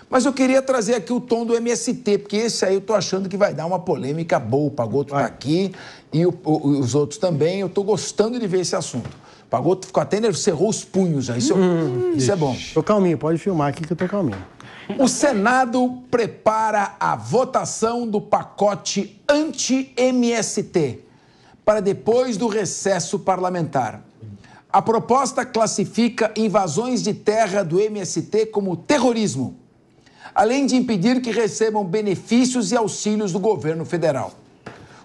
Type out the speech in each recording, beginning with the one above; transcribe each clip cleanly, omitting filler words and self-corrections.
Mas eu queria trazer aqui o tom do MST, porque esse aí eu tô achando que vai dar uma polêmica boa. O Pagotto tá aqui e os outros também. Eu tô gostando de ver esse assunto. O Pagotto ficou até, cerrou os punhos aí. Isso é bom. Tô calminho, pode filmar aqui que eu tô calminho. O Senado prepara a votação do pacote anti-MST para depois do recesso parlamentar. A proposta classifica invasões de terra do MST como terrorismo, além de impedir que recebam benefícios e auxílios do governo federal,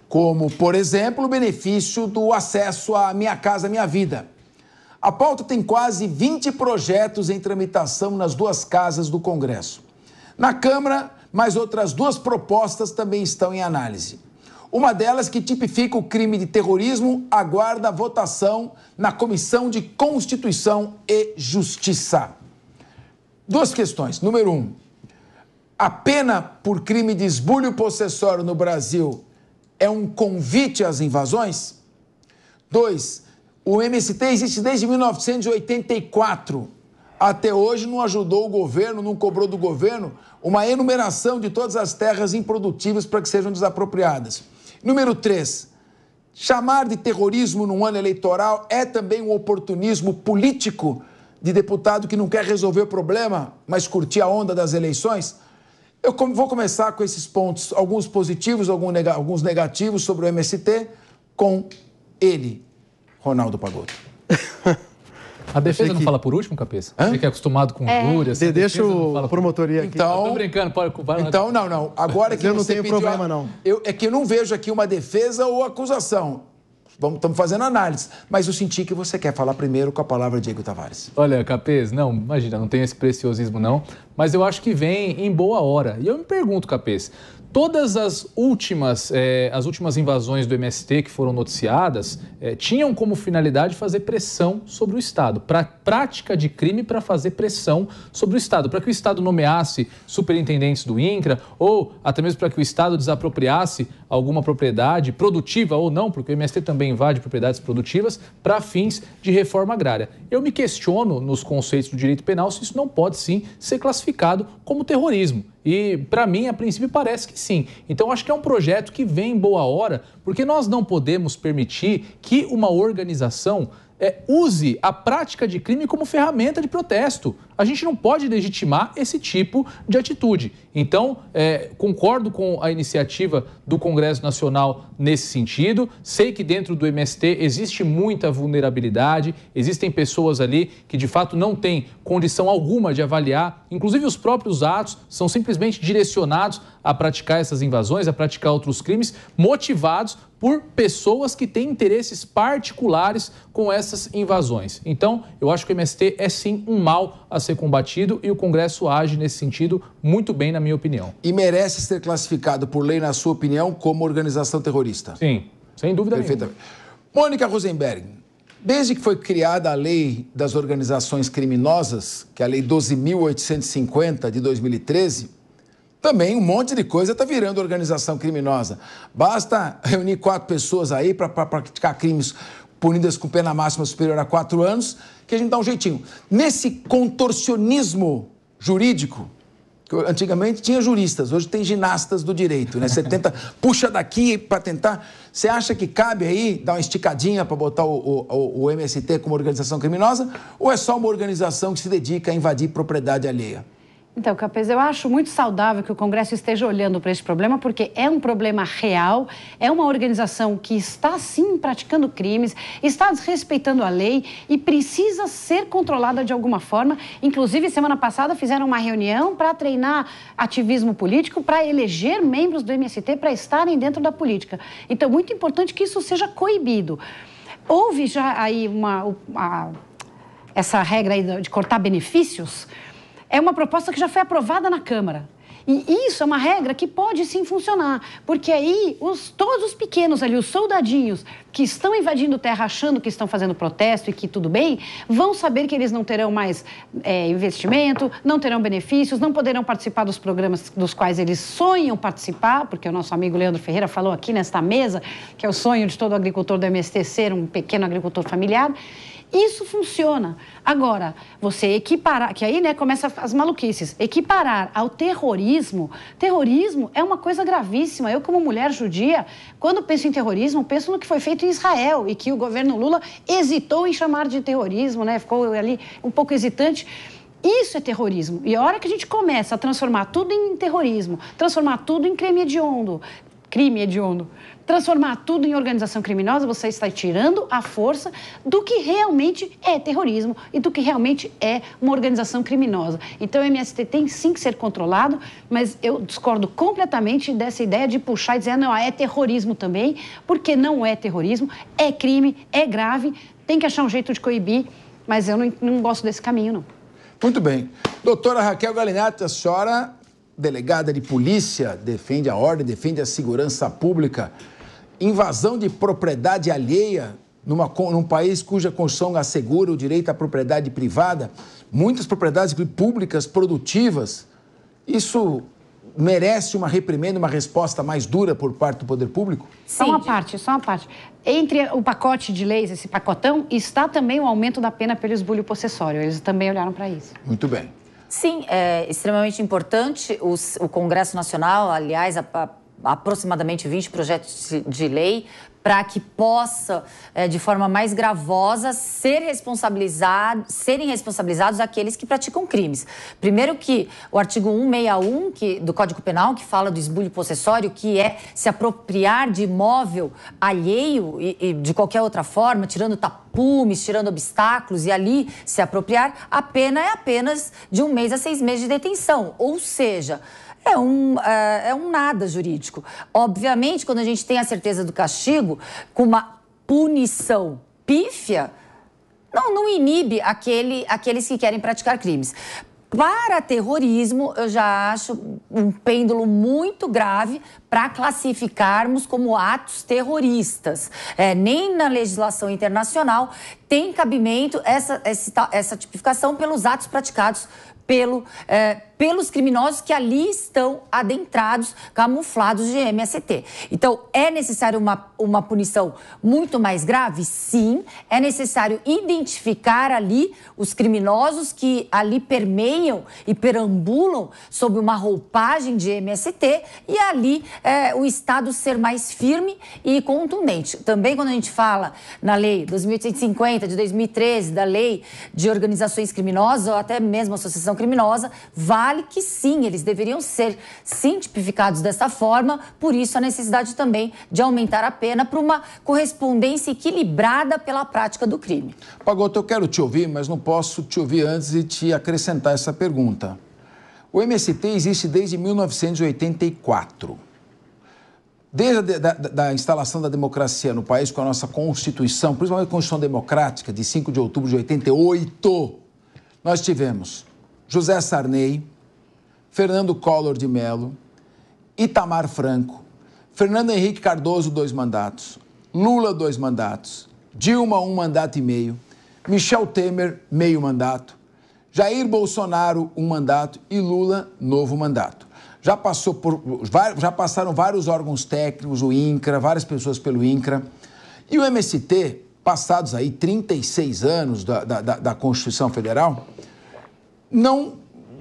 como, por exemplo, o benefício do acesso à Minha Casa Minha Vida. A pauta tem quase 20 projetos em tramitação nas duas casas do Congresso. Na Câmara, mais outras duas propostas também estão em análise. Uma delas, que tipifica o crime de terrorismo, aguarda a votação na Comissão de Constituição e Justiça. Duas questões. Número 1, a pena por crime de esbulho possessório no Brasil é um convite às invasões? 2, o MST existe desde 1984. Até hoje não ajudou o governo, não cobrou do governo uma enumeração de todas as terras improdutivas para que sejam desapropriadas. Número 3, chamar de terrorismo num ano eleitoral é também um oportunismo político de deputado que não quer resolver o problema, mas curtir a onda das eleições? Eu vou começar com esses pontos, alguns positivos, alguns negativos sobre o MST, com ele, Ronaldo Pagotto. A defesa não fala por último, Cabeça? Você que é acostumado com júri... Deixa o promotoria aqui. Então, tô brincando, pode... Então, não. Agora que eu não você tenho pediu... problema, não. É que eu não vejo aqui uma defesa ou acusação. Estamos fazendo análise. Mas eu senti que você quer falar primeiro com a palavra Diego Tavares. Olha, Capês, não, imagina, não tem esse preciosismo não, mas eu acho que vem em boa hora. E eu me pergunto, Capês, todas as últimas invasões do MST que foram noticiadas tinham como finalidade fazer pressão sobre o Estado, para prática de crime para fazer pressão sobre o Estado, para que o Estado nomeasse superintendentes do INCRA ou até mesmo para que o Estado desapropriasse alguma propriedade produtiva ou não, porque o MST também invade propriedades produtivas para fins de reforma agrária. Eu me questiono nos conceitos do direito penal se isso não pode sim ser classificado como terrorismo. E, para mim, a princípio, parece que sim. Então, acho que é um projeto que vem em boa hora, porque nós não podemos permitir que uma organização use a prática de crime como ferramenta de protesto. A gente não pode legitimar esse tipo de atitude. Então, concordo com a iniciativa do Congresso Nacional nesse sentido. Sei que dentro do MST existe muita vulnerabilidade, existem pessoas ali que de fato não têm condição alguma de avaliar, inclusive os próprios atos são simplesmente direcionados a praticar essas invasões, a praticar outros crimes, motivados por pessoas que têm interesses particulares com essas invasões. Então, eu acho que o MST é sim um mal a ser combatido e o Congresso age nesse sentido muito bem, na minha opinião. E merece ser classificado por lei, na sua opinião, como organização terrorista? Sim, sem dúvida nenhuma. Mônica Rosenberg, desde que foi criada a Lei das Organizações Criminosas, que é a Lei 12.850 de 2013, também um monte de coisa está virando organização criminosa. Basta reunir 4 pessoas aí para praticar crimes punidas com pena máxima superior a 4 anos, que a gente dá um jeitinho. Nesse contorcionismo jurídico, que antigamente tinha juristas, hoje tem ginastas do direito, né? Você tenta, puxa daqui para tentar... Você acha que cabe aí dar uma esticadinha para botar o MST como organização criminosa? Ou é só uma organização que se dedica a invadir propriedade alheia? Então, Capês, eu acho muito saudável que o Congresso esteja olhando para esse problema, porque é um problema real, é uma organização que está, sim, praticando crimes, está desrespeitando a lei e precisa ser controlada de alguma forma. Inclusive, semana passada fizeram uma reunião para treinar ativismo político, para eleger membros do MST para estarem dentro da política. Então, muito importante que isso seja coibido. Houve já aí essa regra aí de cortar benefícios. É uma proposta que já foi aprovada na Câmara. E isso é uma regra que pode sim funcionar, porque aí todos os pequenos ali, os soldadinhos que estão invadindo terra achando que estão fazendo protesto e que tudo bem, vão saber que eles não terão mais investimento, não terão benefícios, não poderão participar dos programas dos quais eles sonham participar, porque o nosso amigo Leandro Ferreira falou aqui nesta mesa que é o sonho de todo agricultor do MST ser um pequeno agricultor familiar. Isso funciona. Agora, você equiparar, que aí, né, começa as maluquices, equiparar ao terrorismo é uma coisa gravíssima. Eu, como mulher judia, quando penso em terrorismo, penso no que foi feito em Israel e que o governo Lula hesitou em chamar de terrorismo, né, ficou ali um pouco hesitante. Isso é terrorismo. E a hora que a gente começa a transformar tudo em terrorismo, transformar tudo em crime hediondo, transformar tudo em organização criminosa, você está tirando a força do que realmente é terrorismo e do que realmente é uma organização criminosa. Então, o MST tem sim que ser controlado, mas eu discordo completamente dessa ideia de puxar e dizer, não, é terrorismo também, porque não é terrorismo, é crime, é grave, tem que achar um jeito de coibir, mas eu não gosto desse caminho, não. Muito bem. Doutora Raquel Galinatti, a senhora, delegada de polícia, defende a ordem, defende a segurança pública. Invasão de propriedade alheia num país cuja Constituição assegura o direito à propriedade privada, muitas propriedades públicas produtivas, isso merece uma reprimenda, uma resposta mais dura por parte do poder público? Só uma parte. Entre o pacote de leis, esse pacotão, está também o aumento da pena pelo esbulho possessório. Eles também olharam para isso. Muito bem. Sim, é extremamente importante. O Congresso Nacional, aliás, aproximadamente 20 projetos de lei para que possa, de forma mais gravosa, serem responsabilizados aqueles que praticam crimes. Primeiro que o artigo 161 do Código Penal, que fala do esbulho possessório, que é se apropriar de imóvel alheio e de qualquer outra forma, tirando tapumes, tirando obstáculos e ali se apropriar, a pena é apenas de 1 mês a 6 meses de detenção. Ou seja, é um nada jurídico. Obviamente, quando a gente tem a certeza do castigo, com uma punição pífia, não inibe aqueles que querem praticar crimes. Para terrorismo, eu já acho um pêndulo muito grave para classificarmos como atos terroristas. Nem na legislação internacional tem cabimento essa tipificação pelos atos praticados pelos criminosos que ali estão adentrados, camuflados de MST. Então, é necessário uma punição muito mais grave? Sim. É necessário identificar ali os criminosos que ali permeiam e perambulam sob uma roupagem de MST e ali o Estado ser mais firme e contundente. Também quando a gente fala na Lei 2.850 de 2013, da Lei de Organizações Criminosas ou até mesmo Associação Criminosa, vale que sim, eles deveriam ser sim tipificados dessa forma, por isso a necessidade também de aumentar a pena para uma correspondência equilibrada pela prática do crime. Pagotto, eu quero te ouvir, mas não posso te ouvir antes de te acrescentar essa pergunta. O MST existe desde 1984. Desde a instalação da democracia no país com a nossa Constituição, principalmente a Constituição Democrática, de 5 de outubro de 88, nós tivemos José Sarney, Fernando Collor de Mello, Itamar Franco, Fernando Henrique Cardoso, 2 mandatos, Lula, 2 mandatos, Dilma, 1 mandato e meio, Michel Temer, meio mandato, Jair Bolsonaro, 1 mandato e Lula, novo mandato. Já passaram vários órgãos técnicos, o INCRA, várias pessoas pelo INCRA. E o MST, passados aí 36 anos da Constituição Federal, não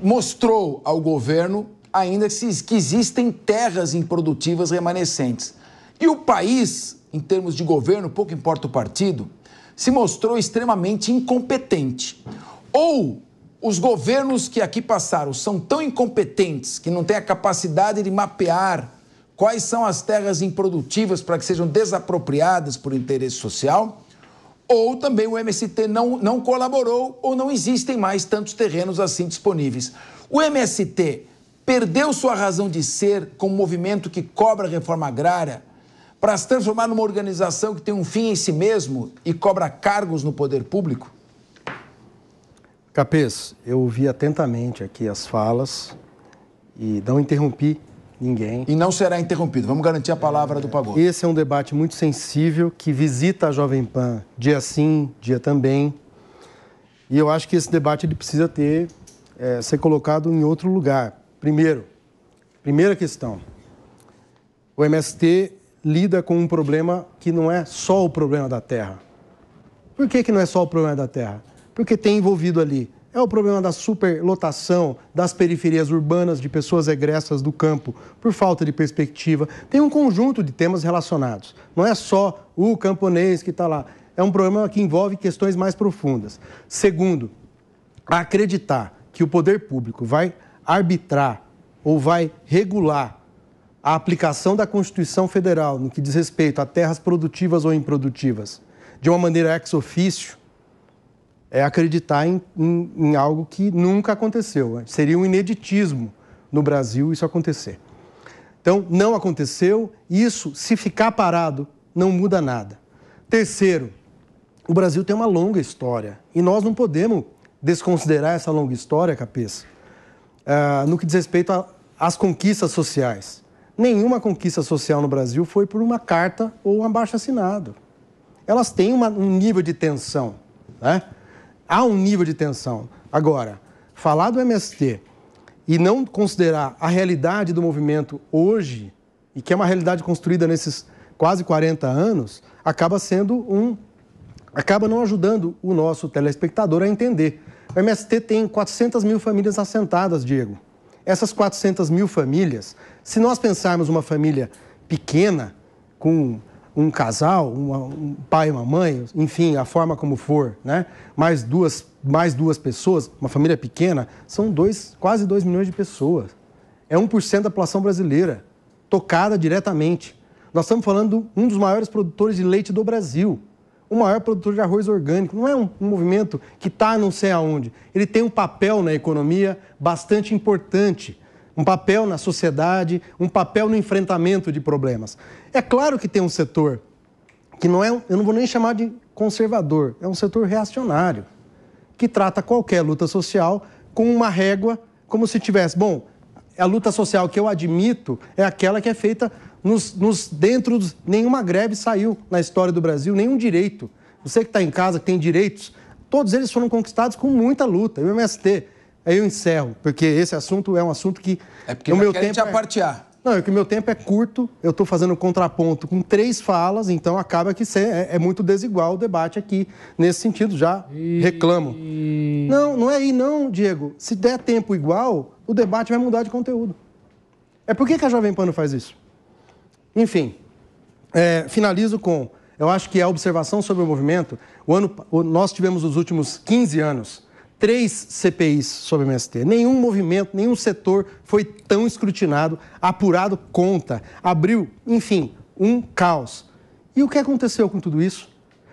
mostrou ao governo ainda que existem terras improdutivas remanescentes. E o país, em termos de governo, pouco importa o partido, se mostrou extremamente incompetente. Ou os governos que aqui passaram são tão incompetentes que não têm a capacidade de mapear quais são as terras improdutivas para que sejam desapropriadas por interesse social, ou também o MST não colaborou ou não existem mais tantos terrenos assim disponíveis. O MST perdeu sua razão de ser como movimento que cobra a reforma agrária para se transformar numa organização que tem um fim em si mesmo e cobra cargos no poder público? Capês, eu ouvi atentamente aqui as falas e não interrompi ninguém. E não será interrompido. Vamos garantir a palavra do Pagotto. Esse é um debate muito sensível que visita a Jovem Pan dia sim, dia também. E eu acho que esse debate ele precisa ser colocado em outro lugar. Primeira questão. O MST lida com um problema que não é só o problema da terra. Por que não é só o problema da terra? Porque tem envolvido ali. É o problema da superlotação das periferias urbanas de pessoas egressas do campo por falta de perspectiva. Tem um conjunto de temas relacionados. Não é só o camponês que está lá. É um problema que envolve questões mais profundas. Segundo, acreditar que o poder público vai arbitrar ou vai regular a aplicação da Constituição Federal no que diz respeito a terras produtivas ou improdutivas de uma maneira ex officio, é acreditar em algo que nunca aconteceu. Seria um ineditismo no Brasil isso acontecer. Então, não aconteceu. Isso, se ficar parado, não muda nada. Terceiro, o Brasil tem uma longa história e nós não podemos desconsiderar essa longa história, Capês, no que diz respeito às conquistas sociais. Nenhuma conquista social no Brasil foi por uma carta ou um abaixo-assinado. Elas têm um nível de tensão, né? Há um nível de tensão. Agora, falar do MST e não considerar a realidade do movimento hoje, e que é uma realidade construída nesses quase 40 anos, acaba não ajudando o nosso telespectador a entender. O MST tem 400 mil famílias assentadas, Diego. Essas 400 mil famílias, se nós pensarmos uma família pequena, com um casal, um pai e uma mãe, enfim, a forma como for, né? Mais duas pessoas, uma família pequena, são quase 2 milhões de pessoas. É 1% da população brasileira, tocada diretamente. Nós estamos falando de um dos maiores produtores de leite do Brasil, o maior produtor de arroz orgânico. Não é um movimento que está não sei aonde. Ele tem um papel na economia bastante importante, um papel na sociedade, um papel no enfrentamento de problemas. É claro que tem um setor que não é, eu não vou nem chamar de conservador, é um setor reacionário, que trata qualquer luta social com uma régua, como se tivesse, bom, a luta social que eu admito é aquela que é feita nenhuma greve saiu na história do Brasil, nenhum direito. Você que está em casa, que tem direitos, todos eles foram conquistados com muita luta. E o MST, aí eu encerro, porque esse assunto é um assunto que... É porque o meu tempo te apartear. Não, é que o meu tempo é curto, eu estou fazendo contraponto com 3 falas, então acaba que é muito desigual o debate aqui, nesse sentido, já reclamo. Não é aí não, Diego. Se der tempo igual, o debate vai mudar de conteúdo. Por que a Jovem Pan não faz isso? Enfim, finalizo com, eu acho que a observação sobre o movimento, nós tivemos nos últimos 15 anos 3 CPIs sobre o MST. Nenhum movimento, nenhum setor foi tão escrutinado, apurado conta, abriu, enfim, um caos. E o que aconteceu com tudo isso?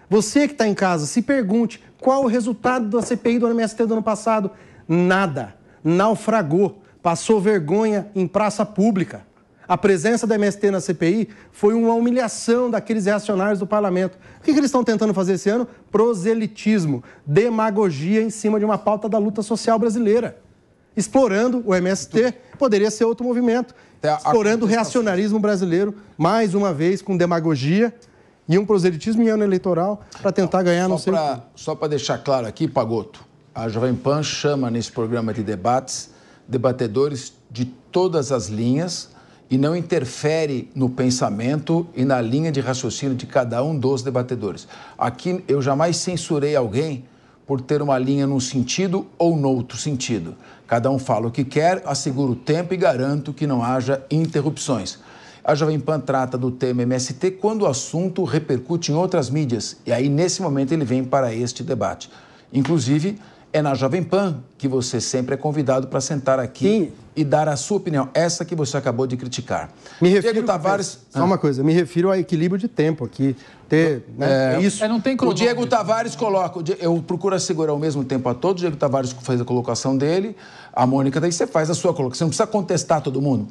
Você que está em casa, se pergunte qual o resultado da CPI do MST do ano passado. Nada. Naufragou. Passou vergonha em praça pública. A presença da MST na CPI foi uma humilhação daqueles reacionários do parlamento. O que eles estão tentando fazer esse ano? Proselitismo, demagogia em cima de uma pauta da luta social brasileira. Explorando o MST, poderia ser outro movimento. Explorando o reacionarismo brasileiro, mais uma vez, com demagogia e um proselitismo em ano eleitoral para tentar ganhar no centro. Só para deixar claro aqui, Pagotto, a Jovem Pan chama nesse programa de debates debatedores de todas as linhas e não interfere no pensamento e na linha de raciocínio de cada um dos debatedores. Aqui eu jamais censurei alguém por ter uma linha num sentido ou no outro sentido. Cada um fala o que quer, assegura o tempo e garanto que não haja interrupções. A Jovem Pan trata do tema MST quando o assunto repercute em outras mídias e aí, nesse momento, ele vem para este debate. Inclusive, é na Jovem Pan que você sempre é convidado para sentar aqui e dar a sua opinião, essa que você acabou de criticar. Diego Tavares... Só uma coisa, me refiro ao equilíbrio de tempo aqui. Isso. Não tem o Diego Tavares coloca... Eu procuro assegurar ao mesmo tempo a todos. O Diego Tavares faz a colocação dele, a Mônica daí você faz a sua colocação. Você não precisa contestar todo mundo.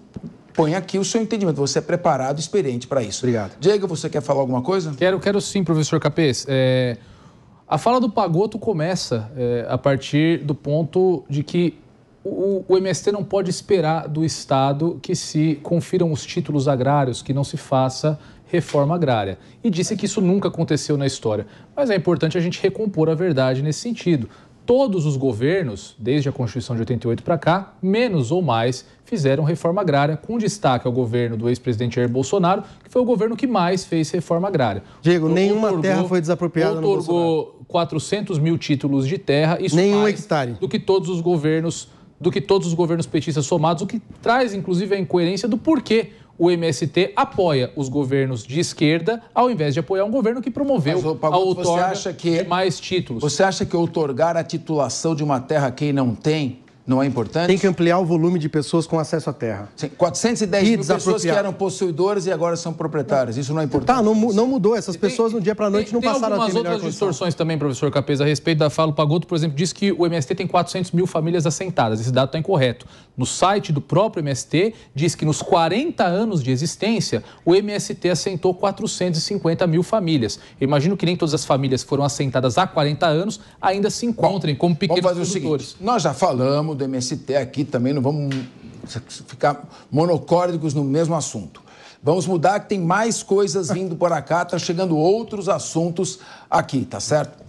Põe aqui o seu entendimento. Você é preparado, experiente para isso. Obrigado. Diego, você quer falar alguma coisa? Quero sim, professor Capês. A fala do Pagotto começa a partir do ponto de que o MST não pode esperar do Estado que se confiram os títulos agrários, que não se faça reforma agrária. E disse que isso nunca aconteceu na história. Mas é importante a gente recompor a verdade nesse sentido. todos os governos, desde a Constituição de 88 para cá, menos ou mais, fizeram reforma agrária, com destaque ao governo do ex-presidente Jair Bolsonaro, que foi o governo que mais fez reforma agrária. Diego, nenhuma terra foi desapropriada no Bolsonaro. Outorgou 400 mil títulos de terra, isso nenhum mais hectare do que todos os governos petistas somados, o que traz, inclusive, a incoerência do porquê o MST apoia os governos de esquerda ao invés de apoiar um governo que promoveu a outorga de mais títulos. Você acha que outorgar a titulação de uma terra a quem não tem não é importante? Tem que ampliar o volume de pessoas com acesso à terra. Sim, 410 mil pessoas que eram possuidoras e agora são proprietárias. Isso não é importante? Tá, não mudou. Essas pessoas, no dia para a noite, não passaram a ter melhor condição. Tem algumas outras distorções também, professor Capês, a respeito da fala. O Pagotto, por exemplo, diz que o MST tem 400 mil famílias assentadas. Esse dado está incorreto. No site do próprio MST, diz que nos 40 anos de existência, o MST assentou 450 mil famílias. Eu imagino que nem todas as famílias que foram assentadas há 40 anos ainda se encontrem como pequenos produtores. Vamos fazer o seguinte, nós já falamos do MST aqui também, não vamos ficar monocórdicos no mesmo assunto. Vamos mudar, que tem mais coisas vindo por cá, tá chegando outros assuntos aqui, tá certo?